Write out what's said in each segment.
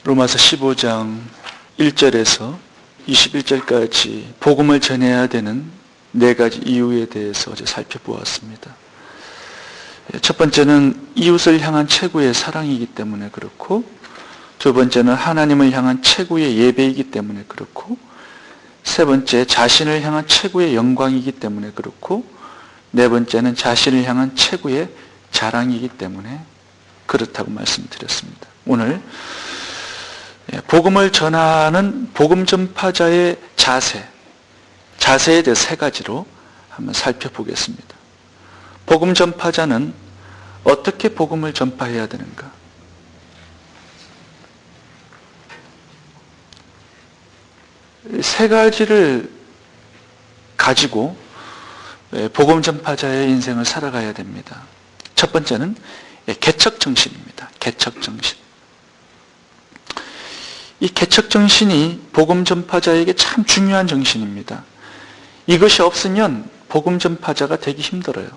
로마서 15장 1절에서 21절까지 복음을 전해야 되는 네 가지 이유에 대해서 어제 살펴보았습니다. 첫 번째는 이웃을 향한 최고의 사랑이기 때문에 그렇고, 두 번째는 하나님을 향한 최고의 예배이기 때문에 그렇고, 세 번째 자신을 향한 최고의 영광이기 때문에 그렇고, 네 번째는 자신을 향한 최고의 자랑이기 때문에 그렇다고 말씀드렸습니다. 오늘 복음을 전하는 복음 전파자의 자세에 대해 세 가지로 한번 살펴보겠습니다. 복음 전파자는 어떻게 복음을 전파해야 되는가? 세 가지를 가지고 복음 전파자의 인생을 살아가야 됩니다. 첫 번째는 개척정신입니다. 개척정신. 이 개척정신이 복음 전파자에게 참 중요한 정신입니다. 이것이 없으면 복음 전파자가 되기 힘들어요.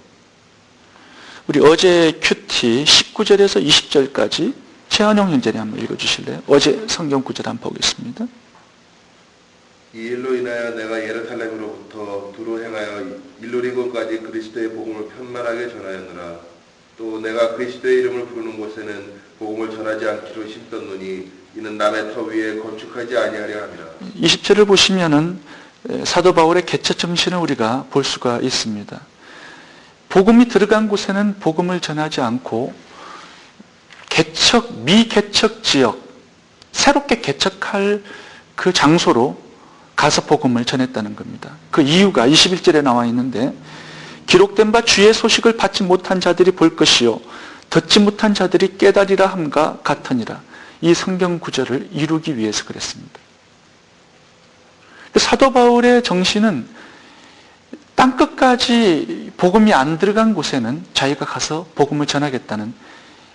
우리 어제 큐티 19절에서 20절까지 최한용 형제님 한번 읽어주실래요? 어제 성경 구절 한번 보겠습니다. 이 일로 인하여 내가 예루살렘으로부터 두로 행하여 일루리고까지 그리스도의 복음을 편만하게 전하였느라. 또 내가 그리스도의 이름을 부르는 곳에는 복음을 전하지 않기로 심떴노니 이는 남의 터 위에 건축하지 아니하려 함이라. 20절을 보시면은 사도 바울의 개척 정신을 우리가 볼 수가 있습니다. 복음이 들어간 곳에는 복음을 전하지 않고 미개척 지역, 새롭게 개척할 그 장소로 가서 복음을 전했다는 겁니다. 그 이유가 21절에 나와 있는데, 기록된 바 주의 소식을 받지 못한 자들이 볼 것이요 듣지 못한 자들이 깨달으리라 함과 같으니라. 이 성경 구절을 이루기 위해서 그랬습니다. 사도 바울의 정신은 땅끝까지 복음이 안 들어간 곳에는 자기가 가서 복음을 전하겠다는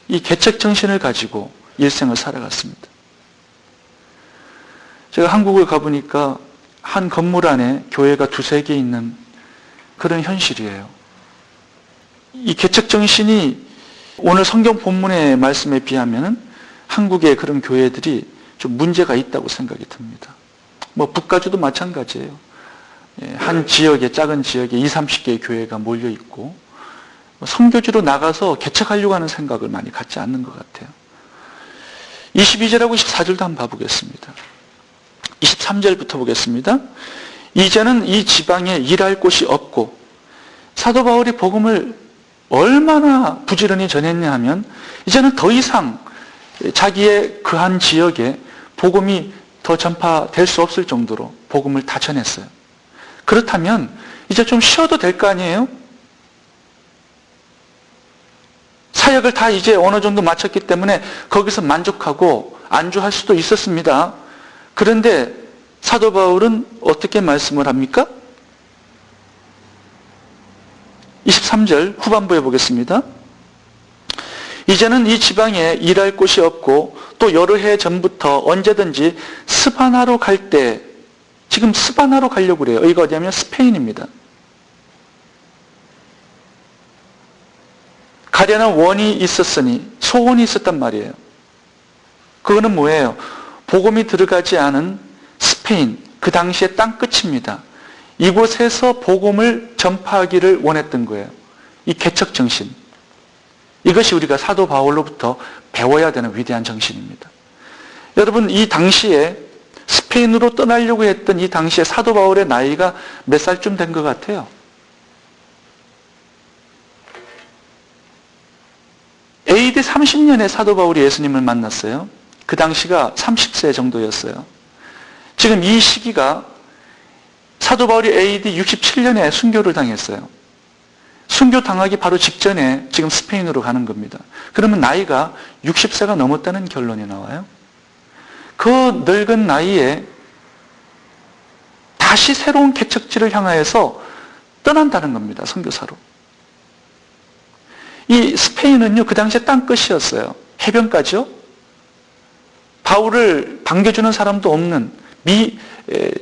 이 개척 정신을 가지고 일생을 살아갔습니다. 제가 한국을 가보니까 한 건물 안에 교회가 두세 개 있는 그런 현실이에요. 이 개척 정신이 오늘 성경 본문의 말씀에 비하면 한국의 그런 교회들이 좀 문제가 있다고 생각이 듭니다. 북가주도 마찬가지예요. 한 지역에, 작은 지역에 20, 30개의 교회가 몰려 있고, 선교지로 나가서 개척하려고 하는 생각을 많이 갖지 않는 것 같아요. 22절하고 24절도 한번 봐보겠습니다. 23절부터 보겠습니다. 이제는 이 지방에 일할 곳이 없고, 사도 바울이 복음을 얼마나 부지런히 전했냐 하면, 이제는 더 이상 자기의 그 한 지역에 복음이 더 전파될 수 없을 정도로 복음을 다 전했어요. 그렇다면 이제 좀 쉬어도 될 거 아니에요? 사역을 다 이제 어느 정도 마쳤기 때문에 거기서 만족하고 안주할 수도 있었습니다. 그런데 사도 바울은 어떻게 말씀을 합니까? 23절 후반부에 보겠습니다. 이제는 이 지방에 일할 곳이 없고 또 여러 해 전부터 언제든지 스바나로 갈 때, 지금 스바나로 가려고 그래요. 여기가 어디냐면 스페인입니다. 가려는 원이 있었으니, 소원이 있었단 말이에요. 그거는 뭐예요? 복음이 들어가지 않은 스페인, 그 당시의 땅끝입니다. 이곳에서 복음을 전파하기를 원했던 거예요. 이 개척 정신. 이것이 우리가 사도 바울로부터 배워야 되는 위대한 정신입니다. 여러분, 이 당시에 스페인으로 떠나려고 했던 이 당시에 사도 바울의 나이가 몇 살쯤 된 것 같아요? AD 30년에 사도 바울이 예수님을 만났어요. 그 당시가 30세 정도였어요. 지금 이 시기가 사도 바울이 AD 67년에 순교를 당했어요. 순교 당하기 바로 직전에 지금 스페인으로 가는 겁니다. 그러면 나이가 60세가 넘었다는 결론이 나와요. 그 늙은 나이에 다시 새로운 개척지를 향하여서 떠난다는 겁니다. 선교사로. 이 스페인은요, 그 당시에 땅끝이었어요. 해변가죠. 바울을 반겨주는 사람도 없는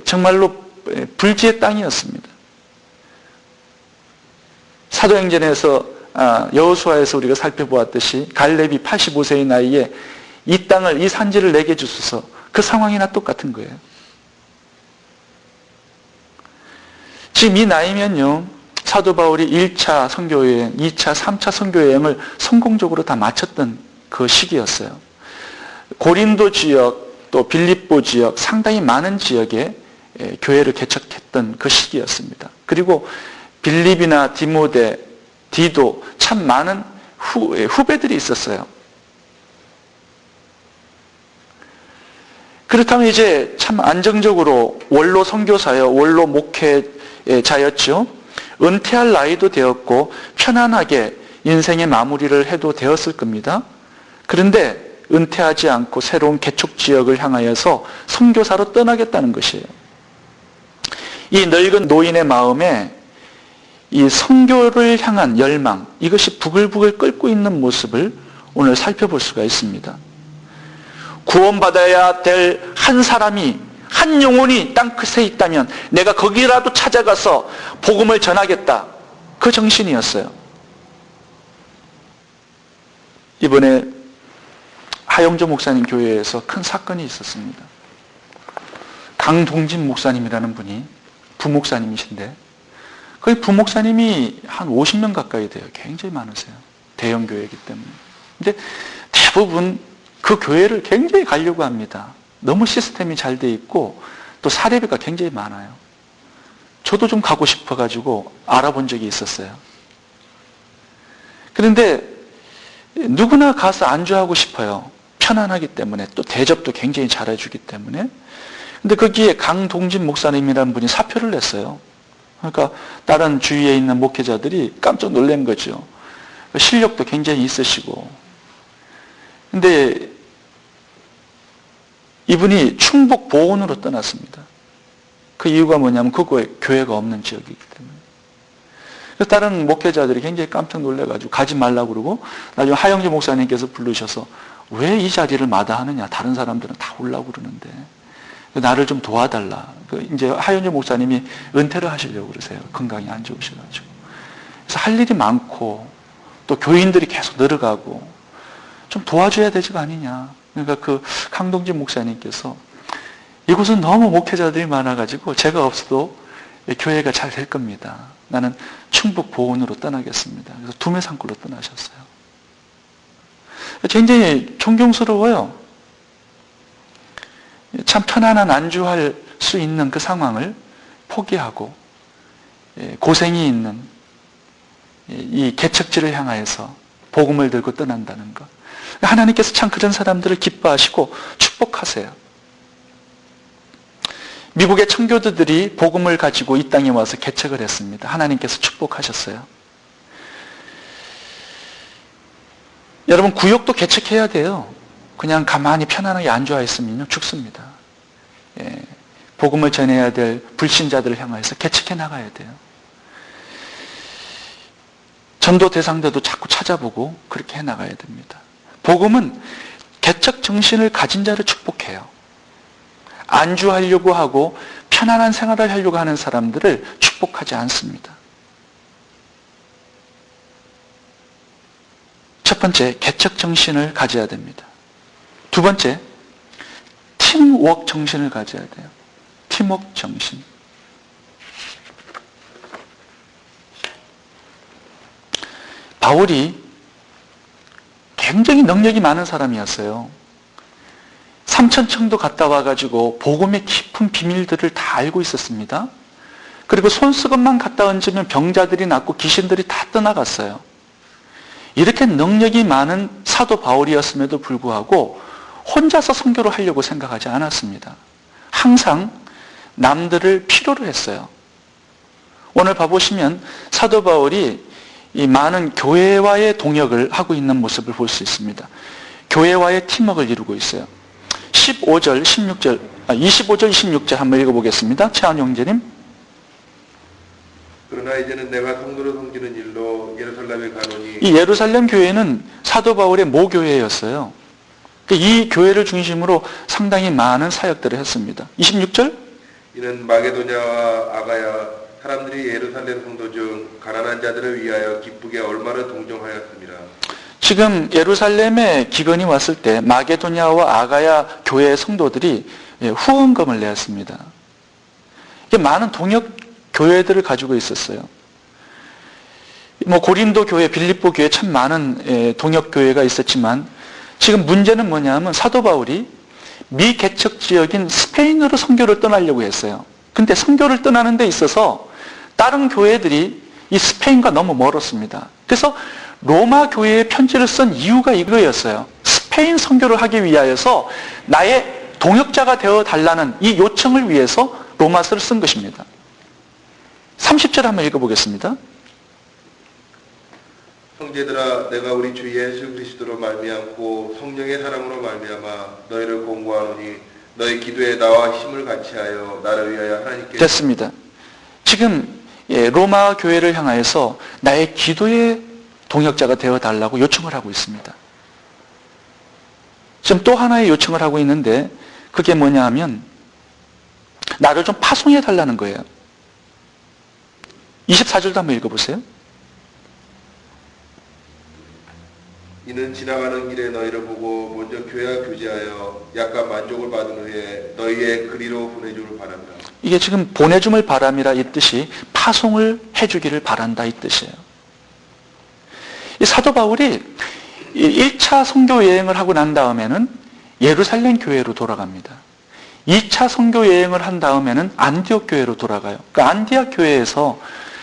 정말로 불지의 땅이었습니다. 사도행전에서 여호수아에서 우리가 살펴보았듯이 갈렙이 85세의 나이에 이 땅을, 이 산지를 내게 주소서. 그 상황이나 똑같은 거예요. 지금 이 나이면요, 사도 바울이 1차 선교여행, 2차, 3차 선교여행을 성공적으로 다 마쳤던 그 시기였어요. 고린도 지역, 또 빌립보 지역, 상당히 많은 지역에 교회를 개척했던 그 시기였습니다. 그리고 빌립이나 디모데, 디도 참 많은 후배들이 있었어요. 그렇다면 이제 참 안정적으로 원로 선교사요, 원로 목회자였죠. 은퇴할 나이도 되었고 편안하게 인생의 마무리를 해도 되었을 겁니다. 그런데 은퇴하지 않고 새로운 개척 지역을 향하여서 선교사로 떠나겠다는 것이에요. 이 늙은 노인의 마음에 이 선교를 향한 열망, 이것이 부글부글 끓고 있는 모습을 오늘 살펴볼 수가 있습니다. 구원받아야 될 한 사람이, 한 영혼이 땅끝에 있다면 내가 거기라도 찾아가서 복음을 전하겠다. 그 정신이었어요. 이번에 하영조 목사님 교회에서 큰 사건이 있었습니다. 강동진 목사님이라는 분이 부목사님이신데, 거기 부목사님이 한 50명 가까이 돼요. 굉장히 많으세요. 대형 교회이기 때문에. 근데 대부분 그 교회를 굉장히 가려고 합니다. 너무 시스템이 잘 돼 있고 또 사례비가 굉장히 많아요. 저도 좀 가고 싶어가지고 알아본 적이 있었어요. 그런데 누구나 가서 안주하고 싶어요. 편안하기 때문에, 또 대접도 굉장히 잘해주기 때문에. 근데 거기에 강동진 목사님이라는 분이 사표를 냈어요. 그러니까 다른 주위에 있는 목회자들이 깜짝 놀란 거죠. 실력도 굉장히 있으시고. 근데 이분이 충북 보은으로 떠났습니다. 그 이유가 뭐냐면 그거에 교회가 없는 지역이기 때문에. 그래서 다른 목회자들이 굉장히 깜짝 놀라가지고 가지 말라고 그러고, 나중에 하영재 목사님께서 부르셔서 왜 이 자리를 마다하느냐, 다른 사람들은 다 오려고 그러는데 나를 좀 도와달라. 이제 하영재 목사님이 은퇴를 하시려고 그러세요. 건강이 안 좋으셔가지고. 그래서 할 일이 많고 또 교인들이 계속 늘어가고 좀 도와줘야 되지가 아니냐. 그러니까 그 강동진 목사님께서 이곳은 너무 목회자들이 많아가지고 제가 없어도 교회가 잘 될 겁니다. 나는 충북 보은으로 떠나겠습니다. 그래서 두메산골로 떠나셨어요. 굉장히 존경스러워요. 참 편안한 안주할 수 있는 그 상황을 포기하고 고생이 있는 이 개척지를 향하여서 복음을 들고 떠난다는 것. 하나님께서 참 그런 사람들을 기뻐하시고 축복하세요. 미국의 청교도들이 복음을 가지고 이 땅에 와서 개척을 했습니다. 하나님께서 축복하셨어요. 여러분, 구역도 개척해야 돼요. 그냥 가만히 편안하게 앉아 있으면 죽습니다. 복음을 전해야 될 불신자들을 향해서 개척해 나가야 돼요. 전도 대상들도 자꾸 찾아보고 그렇게 해 나가야 됩니다. 복음은 개척 정신을 가진 자를 축복해요. 안주하려고 하고 편안한 생활을 하려고 하는 사람들을 축복하지 않습니다. 첫 번째, 개척 정신을 가져야 됩니다. 두 번째, 팀워크 정신을 가져야 돼요. 팀워크 정신. 바울이 굉장히 능력이 많은 사람이었어요. 3,000층도 갔다 와가지고 복음의 깊은 비밀들을 다 알고 있었습니다. 그리고 손수건만 갖다 얹으면 병자들이 낫고 귀신들이 다 떠나갔어요. 이렇게 능력이 많은 사도 바울이었음에도 불구하고 혼자서 선교를 하려고 생각하지 않았습니다. 항상 남들을 필요로 했어요. 오늘 봐보시면 사도 바울이 이 많은 교회와의 동역을 하고 있는 모습을 볼 수 있습니다. 교회와의 팀워크를 이루고 있어요. 25절, 26절 한번 읽어보겠습니다. 최한 형제님. 그러나 이제는 내가 성도로 섬기는 일로 예루살렘에 가노니. 이 예루살렘 교회는 사도 바울의 모교회였어요. 이 교회를 중심으로 상당히 많은 사역들을 했습니다. 26절. 이는 마게도냐와 아가야 사람들이 예루살렘 성도 중 가난한 자들을 위하여 기쁘게 얼마나 동정하였습니다. 지금 예루살렘에 기근이 왔을 때 마게도냐와 아가야 교회의 성도들이 후원금을 내었습니다. 이게 많은 동역 교회들을 가지고 있었어요. 고린도 교회, 빌립보 교회 참 많은 동역 교회가 있었지만 지금 문제는 뭐냐면 사도 바울이 미개척 지역인 스페인으로 선교를 떠나려고 했어요. 근데 선교를 떠나는 데 있어서 다른 교회들이 이 스페인과 너무 멀었습니다. 그래서 로마 교회에 편지를 쓴 이유가 이거였어요. 스페인 선교를 하기 위하여서 나의 동역자가 되어 달라는 이 요청을 위해서 로마서를 쓴 것입니다. 30절 한번 읽어보겠습니다. 형제들아, 내가 우리 주 예수 그리스도로 말미암고 성령의 사랑으로 말미암아 너희를 공고하노니 너희 기도에 나와 힘을 같이하여 나를 위하여 하나님께 됐습니다. 지금 로마 교회를 향하여서 나의 기도의 동역자가 되어달라고 요청을 하고 있습니다. 지금 또 하나의 요청을 하고 있는데 그게 뭐냐 하면 나를 좀 파송해 달라는 거예요. 24절도 한번 읽어보세요. 이는 지나가는 길에 너희를 보고 먼저 교회와 교제하여 약간 만족을 받은 후에 너희의 그리로 보내주길 바란다. 이게 지금 보내줌을 바람이라 이 뜻이 파송을 해주기를 바란다 이 뜻이에요. 이 사도 바울이 1차 선교 여행을 하고 난 다음에는 예루살렘 교회로 돌아갑니다. 2차 선교 여행을 한 다음에는 안디옥 교회로 돌아가요. 그 안디옥 교회에서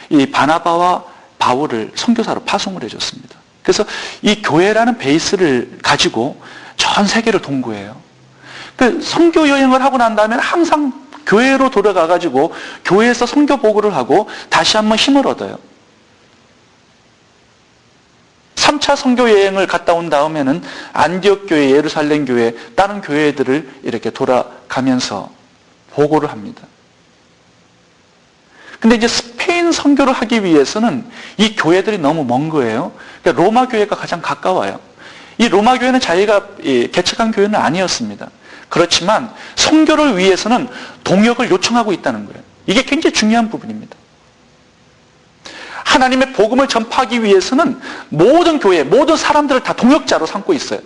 이 바나바와 바울을 선교사로 파송을 해줬습니다. 그래서 이 교회라는 베이스를 가지고 전 세계를 동거해요. 그 선교 여행을 하고 난 다음에는 항상 교회로 돌아가 가지고 교회에서 선교 보고를 하고 다시 한번 힘을 얻어요. 3차 선교 여행을 갔다 온 다음에는 안디옥 교회, 예루살렘 교회, 다른 교회들을 이렇게 돌아가면서 보고를 합니다. 근데 이제 스페인 선교를 하기 위해서는 이 교회들이 너무 먼 거예요. 그러니까 로마 교회가 가장 가까워요. 이 로마 교회는 자기가 개척한 교회는 아니었습니다. 그렇지만 선교를 위해서는 동역을 요청하고 있다는 거예요. 이게 굉장히 중요한 부분입니다. 하나님의 복음을 전파하기 위해서는 모든 교회, 모든 사람들을 다 동역자로 삼고 있어요.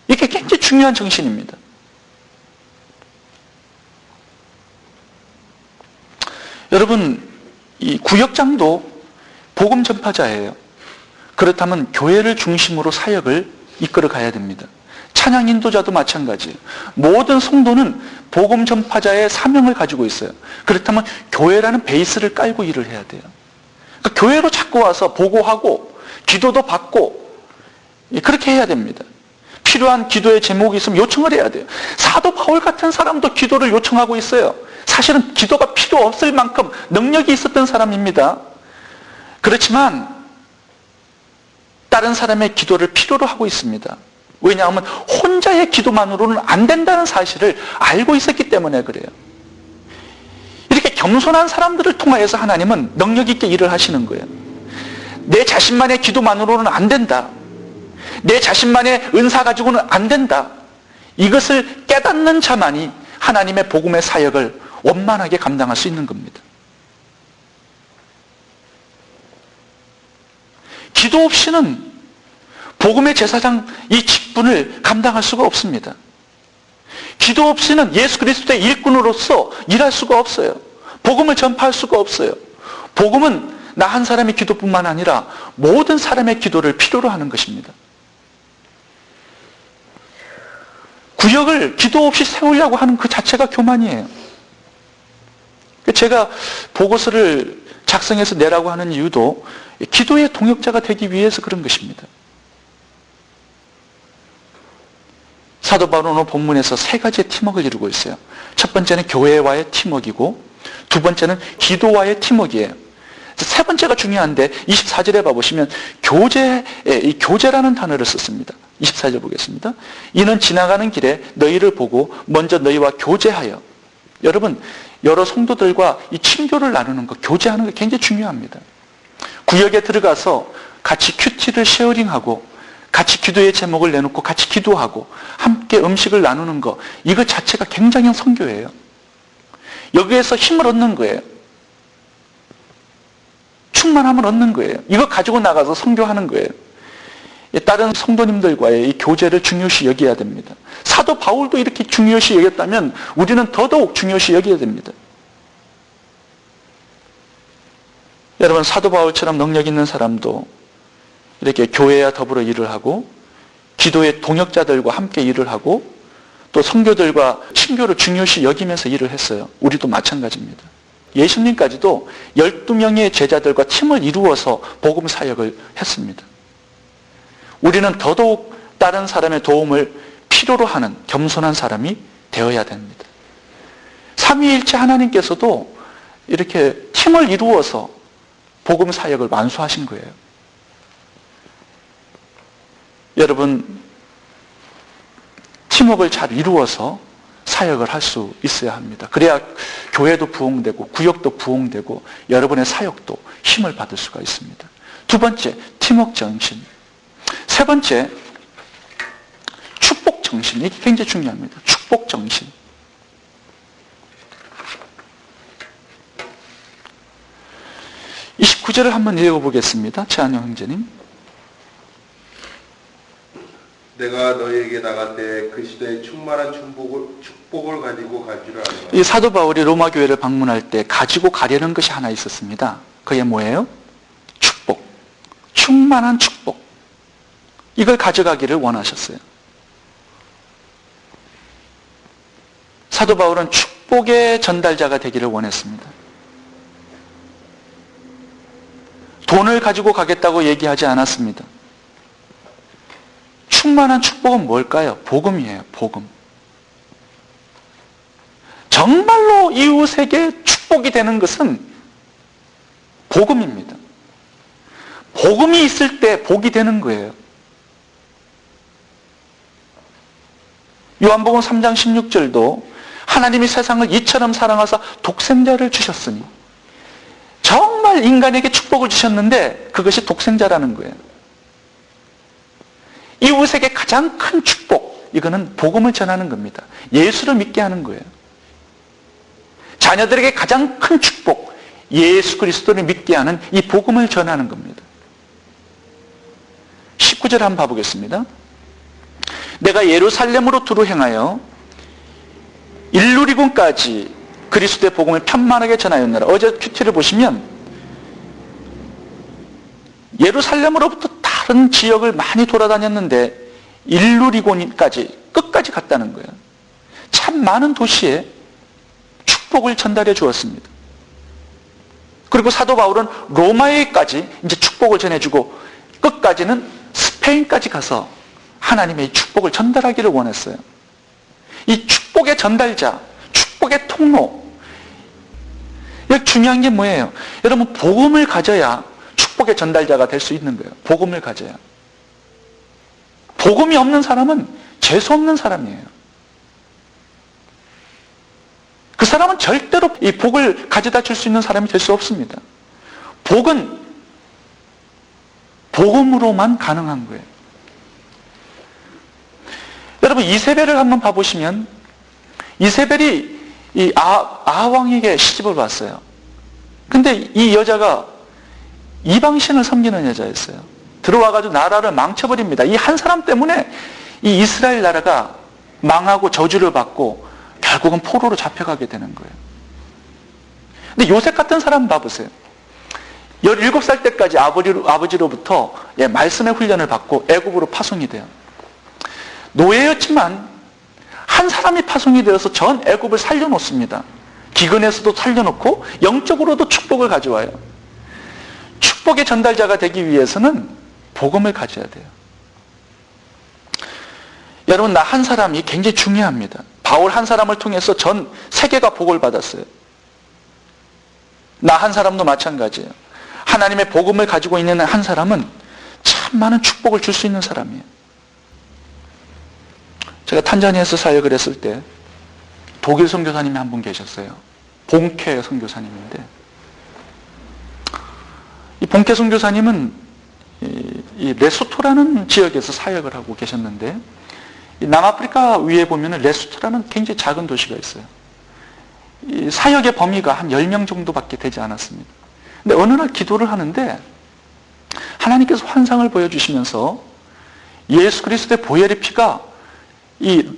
이게 굉장히 중요한 정신입니다. 여러분, 이 구역장도 복음 전파자예요. 그렇다면 교회를 중심으로 사역을 이끌어 가야 됩니다. 찬양 인도자도 마찬가지예요. 모든 성도는 복음 전파자의 사명을 가지고 있어요. 그렇다면 교회라는 베이스를 깔고 일을 해야 돼요. 그러니까 교회로 자꾸 와서 보고하고 기도도 받고 그렇게 해야 됩니다. 필요한 기도의 제목이 있으면 요청을 해야 돼요. 사도 바울 같은 사람도 기도를 요청하고 있어요. 사실은 기도가 필요 없을 만큼 능력이 있었던 사람입니다. 그렇지만 다른 사람의 기도를 필요로 하고 있습니다. 왜냐하면 혼자의 기도만으로는 안 된다는 사실을 알고 있었기 때문에 그래요. 이렇게 겸손한 사람들을 통하여서 하나님은 능력 있게 일을 하시는 거예요. 내 자신만의 기도만으로는 안 된다. 내 자신만의 은사 가지고는 안 된다. 이것을 깨닫는 자만이 하나님의 복음의 사역을 원만하게 감당할 수 있는 겁니다. 기도 없이는 복음의 제사장 이 직분을 감당할 수가 없습니다. 기도 없이는 예수 그리스도의 일꾼으로서 일할 수가 없어요. 복음을 전파할 수가 없어요. 복음은 나 한 사람의 기도뿐만 아니라 모든 사람의 기도를 필요로 하는 것입니다. 구역을 기도 없이 세우려고 하는 그 자체가 교만이에요. 제가 보고서를 작성해서 내라고 하는 이유도 기도의 동역자가 되기 위해서 그런 것입니다. 사도 바울은 오늘 본문에서 세 가지의 팀워크를 이루고 있어요. 첫 번째는 교회와의 팀워크이고 두 번째는 기도와의 팀워크예요. 세 번째가 중요한데 24절에 봐보시면 이 교제라는 단어를 썼습니다. 24절 보겠습니다. 이는 지나가는 길에 너희를 보고 먼저 너희와 교제하여. 여러분, 여러 성도들과 이 친교를 나누는 것, 교제하는 게 굉장히 중요합니다. 구역에 들어가서 같이 큐티를 쉐어링하고 같이 기도의 제목을 내놓고 같이 기도하고 함께 음식을 나누는 것, 이거 자체가 굉장히 선교예요. 여기에서 힘을 얻는 거예요. 충만함을 얻는 거예요. 이거 가지고 나가서 선교하는 거예요. 다른 성도님들과의 이 교제를 중요시 여겨야 됩니다. 사도 바울도 이렇게 중요시 여겼다면 우리는 더더욱 중요시 여겨야 됩니다. 여러분, 사도 바울처럼 능력 있는 사람도 이렇게 교회와 더불어 일을 하고 기도의 동역자들과 함께 일을 하고 또 성교들과 친교를 중요시 여기면서 일을 했어요. 우리도 마찬가지입니다. 예수님까지도 12명의 제자들과 팀을 이루어서 복음 사역을 했습니다. 우리는 더더욱 다른 사람의 도움을 필요로 하는 겸손한 사람이 되어야 됩니다. 삼위일체 하나님께서도 이렇게 팀을 이루어서 복음 사역을 완수하신 거예요. 여러분, 팀워크를 잘 이루어서 사역을 할 수 있어야 합니다. 그래야 교회도 부흥되고 구역도 부흥되고 여러분의 사역도 힘을 받을 수가 있습니다. 두 번째, 팀워크 정신. 세 번째, 축복 정신. 이게 굉장히 중요합니다. 축복 정신. 이 29절을 한번 읽어보겠습니다. 최한영 형제님. 내가 너희에게 나갈 때 그리스도의 충만한 축복을 가지고 갈 줄을 알라. 이 사도 바울이 로마 교회를 방문할 때 가지고 가려는 것이 하나 있었습니다. 그게 뭐예요? 축복. 충만한 축복. 이걸 가져가기를 원하셨어요. 사도 바울은 축복의 전달자가 되기를 원했습니다. 돈을 가지고 가겠다고 얘기하지 않았습니다. 충만한 축복은 뭘까요? 복음이에요. 복음. 정말로 이웃에게 축복이 되는 것은 복음입니다. 복음이 있을 때 복이 되는 거예요. 요한복음 3장 16절도 하나님이 세상을 이처럼 사랑하사 독생자를 주셨으니, 정말 인간에게 축복을 주셨는데 그것이 독생자라는 거예요. 이웃에게 가장 큰 축복, 이거는 복음을 전하는 겁니다. 예수를 믿게 하는 거예요. 자녀들에게 가장 큰 축복, 예수 그리스도를 믿게 하는 이 복음을 전하는 겁니다. 19절 한번 봐보겠습니다. 내가 예루살렘으로 두루 행하여 일루리군까지 그리스도의 복음을 편만하게 전하였느라. 어제 큐티를 보시면 예루살렘으로부터 다른 지역을 많이 돌아다녔는데 일루리곤까지 끝까지 갔다는 거예요. 참 많은 도시에 축복을 전달해 주었습니다. 그리고 사도 바울은 로마에까지 이제 축복을 전해주고 끝까지는 스페인까지 가서 하나님의 축복을 전달하기를 원했어요. 이 축복의 전달자, 축복의 통로. 여기 중요한 게 뭐예요? 여러분, 복음을 가져야 축복의 전달자가 될 수 있는 거예요. 복음을 가져야. 복음이 없는 사람은 재수 없는 사람이에요. 그 사람은 절대로 이 복을 가져다 줄 수 있는 사람이 될 수 없습니다. 복은 복음으로만 가능한 거예요. 여러분, 이세벨을 한번 봐보시면 이세벨이 이 아왕에게 시집을 왔어요. 근데 이 여자가 이방신을 섬기는 여자였어요. 들어와가지고 나라를 망쳐버립니다. 이 한 사람 때문에 이 이스라엘 나라가 망하고 저주를 받고 결국은 포로로 잡혀가게 되는 거예요. 근데 요셉 같은 사람 봐보세요. 17살 때까지 아버지로부터 말씀의 훈련을 받고 애굽으로 파송이 돼요. 노예였지만 한 사람이 파송이 되어서 전 애굽을 살려놓습니다. 기근에서도 살려놓고 영적으로도 축복을 가져와요. 축복의 전달자가 되기 위해서는 복음을 가져야 돼요. 여러분, 나 한 사람이 굉장히 중요합니다. 바울 한 사람을 통해서 전 세계가 복을 받았어요. 나 한 사람도 마찬가지예요. 하나님의 복음을 가지고 있는 한 사람은 참 많은 축복을 줄 수 있는 사람이에요. 제가 탄자니아에서 사역을 했을 때 독일 선교사님이 한 분 계셨어요. 봉케 선교사님인데, 이 봉케 선교사님은 이 레소토라는 지역에서 사역을 하고 계셨는데, 이 남아프리카 위에 보면 레소토라는 굉장히 작은 도시가 있어요. 이 사역의 범위가 한 10명 정도밖에 되지 않았습니다. 근데 어느 날 기도를 하는데 하나님께서 환상을 보여주시면서 예수 그리스도의 보혈의 피가 이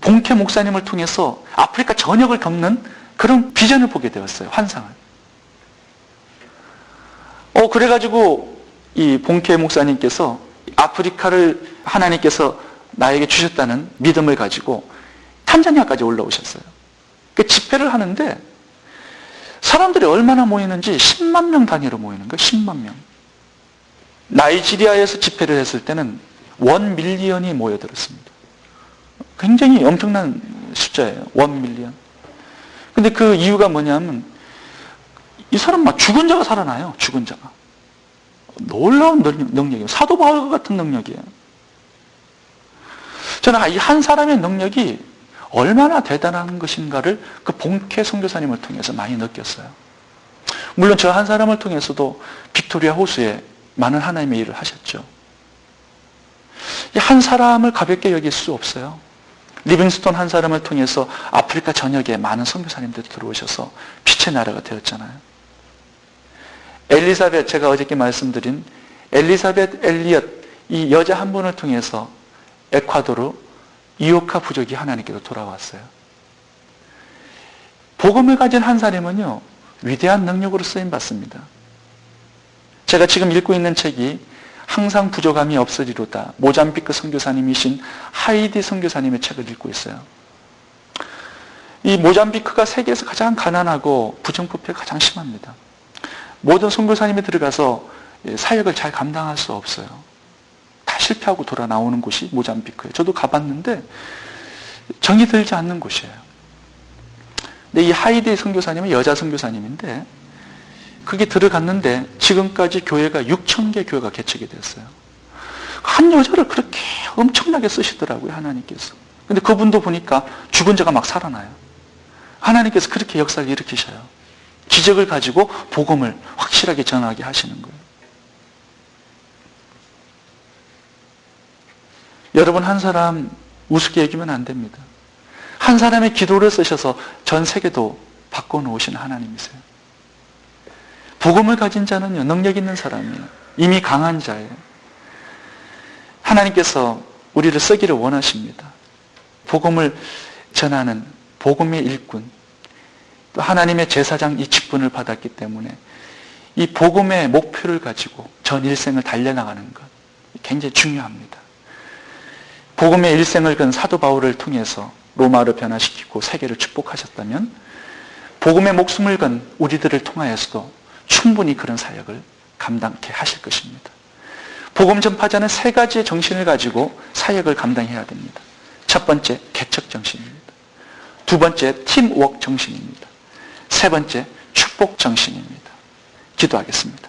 봉케 목사님을 통해서 아프리카 전역을 덮는 그런 비전을 보게 되었어요. 환상을. 그래가지고 이 봉케 목사님께서 아프리카를 하나님께서 나에게 주셨다는 믿음을 가지고 탄자니아까지 올라오셨어요. 그 집회를 하는데 사람들이 얼마나 모이는지 10만 명 단위로 모이는 거예요. 10만 명. 나이지리아에서 집회를 했을 때는 1밀리언이 모여들었습니다. 굉장히 엄청난 숫자예요. 1밀리언. 근데 그 이유가 뭐냐면 이 사람 막 죽은 자가 살아나요. 죽은 자가. 놀라운 능력이에요. 사도 바울 같은 능력이에요. 저는 이 한 사람의 능력이 얼마나 대단한 것인가를 그 봉케 선교사님을 통해서 많이 느꼈어요. 물론 저 한 사람을 통해서도 빅토리아 호수에 많은 하나님의 일을 하셨죠. 이 한 사람을 가볍게 여길 수 없어요. 리빙스톤 한 사람을 통해서 아프리카 전역에 많은 선교사님들이 들어오셔서 빛의 나라가 되었잖아요. 엘리사벳, 제가 어저께 말씀드린 엘리사벳 엘리엇, 이 여자 한 분을 통해서 에콰도르 이오카 부족이 하나님께로 돌아왔어요. 복음을 가진 한 사람은요, 위대한 능력으로 쓰임받습니다. 제가 지금 읽고 있는 책이 항상 부족함이 없으리로다. 모잠비크 선교사님이신 하이디 선교사님의 책을 읽고 있어요. 이 모잠비크가 세계에서 가장 가난하고 부정부패가 가장 심합니다. 모든 선교사님이 들어가서 사역을 잘 감당할 수 없어요. 다 실패하고 돌아 나오는 곳이 모잠비크예요. 저도 가봤는데 정이 들지 않는 곳이에요. 근데 이 하이디 선교사님은 여자 선교사님인데 그게 들어갔는데 지금까지 교회가 6,000개 교회가 개척이 됐어요. 한 여자를 그렇게 엄청나게 쓰시더라고요, 하나님께서. 근데 그분도 보니까 죽은 자가 막 살아나요. 하나님께서 그렇게 역사를 일으키셔요. 기적을 가지고 복음을 확실하게 전하게 하시는 거예요. 여러분, 한 사람 우습게 여기면 안 됩니다. 한 사람의 기도를 쓰셔서 전 세계도 바꿔놓으신 하나님이세요. 복음을 가진 자는요, 능력 있는 사람이에요. 이미 강한 자예요. 하나님께서 우리를 쓰기를 원하십니다. 복음을 전하는 복음의 일꾼, 또 하나님의 제사장 이 직분을 받았기 때문에 이 복음의 목표를 가지고 전 일생을 달려나가는 것 굉장히 중요합니다. 복음의 일생을 건 사도 바울을 통해서 로마를 변화시키고 세계를 축복하셨다면 복음의 목숨을 건 우리들을 통하여서도 충분히 그런 사역을 감당케 하실 것입니다. 복음 전파자는 3가지의 정신을 가지고 사역을 감당해야 됩니다. 첫 번째, 개척 정신입니다. 두 번째, 팀워크 정신입니다. 세 번째, 축복 정신입니다. 기도하겠습니다.